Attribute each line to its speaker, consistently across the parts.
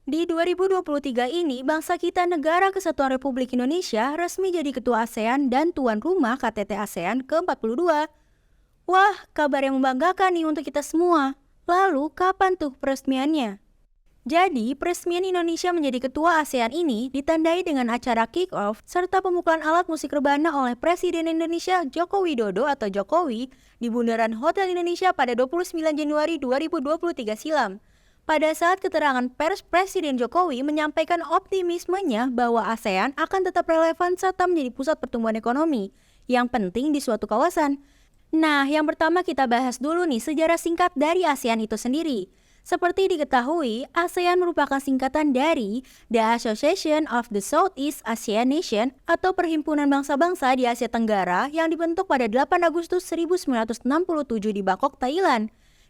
Speaker 1: Di 2023 ini, bangsa kita Negara Kesatuan Republik Indonesia resmi jadi ketua ASEAN dan tuan rumah KTT ASEAN ke-42. Wah, kabar yang membanggakan nih untuk kita semua. Lalu, kapan tuh peresmiannya? Jadi, peresmian Indonesia menjadi ketua ASEAN ini ditandai dengan acara kick-off serta pemukulan alat musik rebana oleh Presiden Indonesia Joko Widodo atau Jokowi di Bundaran Hotel Indonesia pada 29 Januari 2023 silam. Pada saat keterangan pers, Presiden Jokowi menyampaikan optimismenya bahwa ASEAN akan tetap relevan serta menjadi pusat pertumbuhan ekonomi yang penting di suatu kawasan. Nah, yang pertama kita bahas dulu nih sejarah singkat dari ASEAN itu sendiri. Seperti diketahui, ASEAN merupakan singkatan dari The Association of the Southeast Asian Nation atau Perhimpunan Bangsa-Bangsa di Asia Tenggara yang dibentuk pada 8 Agustus 1967 di Bangkok, Thailand.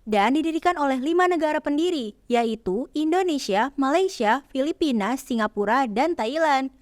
Speaker 1: Dan didirikan oleh 5 negara pendiri, yaitu Indonesia, Malaysia, Filipina, Singapura, dan Thailand.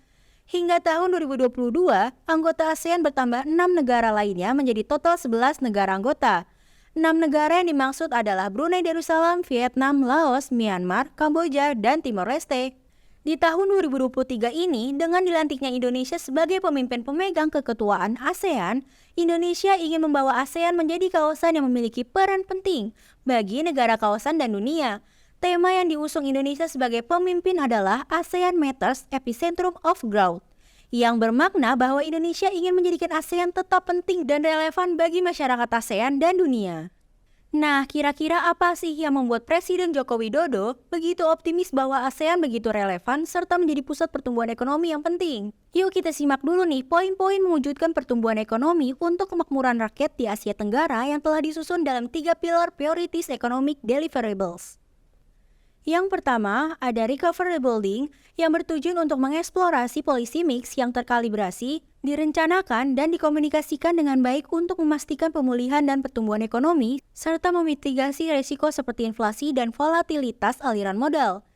Speaker 1: Hingga tahun 2022, anggota ASEAN bertambah 6 negara lainnya menjadi total 11 negara anggota. 6 negara yang dimaksud adalah Brunei Darussalam, Vietnam, Laos, Myanmar, Kamboja, dan Timor Leste. Di tahun 2023 ini, dengan dilantiknya Indonesia sebagai pemimpin pemegang keketuaan ASEAN, Indonesia ingin membawa ASEAN menjadi kawasan yang memiliki peran penting bagi negara kawasan dan dunia. Tema yang diusung Indonesia sebagai pemimpin adalah ASEAN Matters Epicentrum of Growth, yang bermakna bahwa Indonesia ingin menjadikan ASEAN tetap penting dan relevan bagi masyarakat ASEAN dan dunia. Nah, kira-kira apa sih yang membuat Presiden Joko Widodo begitu optimis bahwa ASEAN begitu relevan serta menjadi pusat pertumbuhan ekonomi yang penting? Yuk kita simak dulu nih poin-poin mewujudkan pertumbuhan ekonomi untuk kemakmuran rakyat di Asia Tenggara yang telah disusun dalam 3 pilar Priorities Economic Deliverables. Yang pertama, ada recovery building yang bertujuan untuk mengeksplorasi policy mix yang terkalibrasi, direncanakan dan dikomunikasikan dengan baik untuk memastikan pemulihan dan pertumbuhan ekonomi, serta memitigasi risiko seperti inflasi dan volatilitas aliran modal.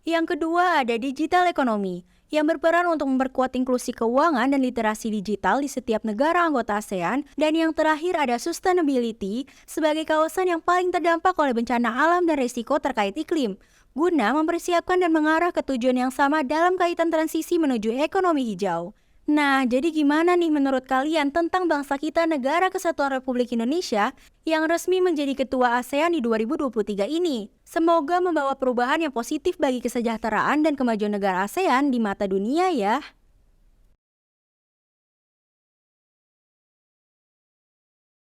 Speaker 1: Yang kedua, ada digital economy yang berperan untuk memperkuat inklusi keuangan dan literasi digital di setiap negara anggota ASEAN. Dan yang terakhir ada sustainability sebagai kawasan yang paling terdampak oleh bencana alam dan risiko terkait iklim, guna mempersiapkan dan mengarah ke tujuan yang sama dalam kaitan transisi menuju ekonomi hijau. Nah, jadi gimana nih menurut kalian tentang bangsa kita Negara Kesatuan Republik Indonesia yang resmi menjadi ketua ASEAN di 2023 ini? Semoga membawa perubahan yang positif bagi kesejahteraan dan kemajuan negara ASEAN di mata dunia ya.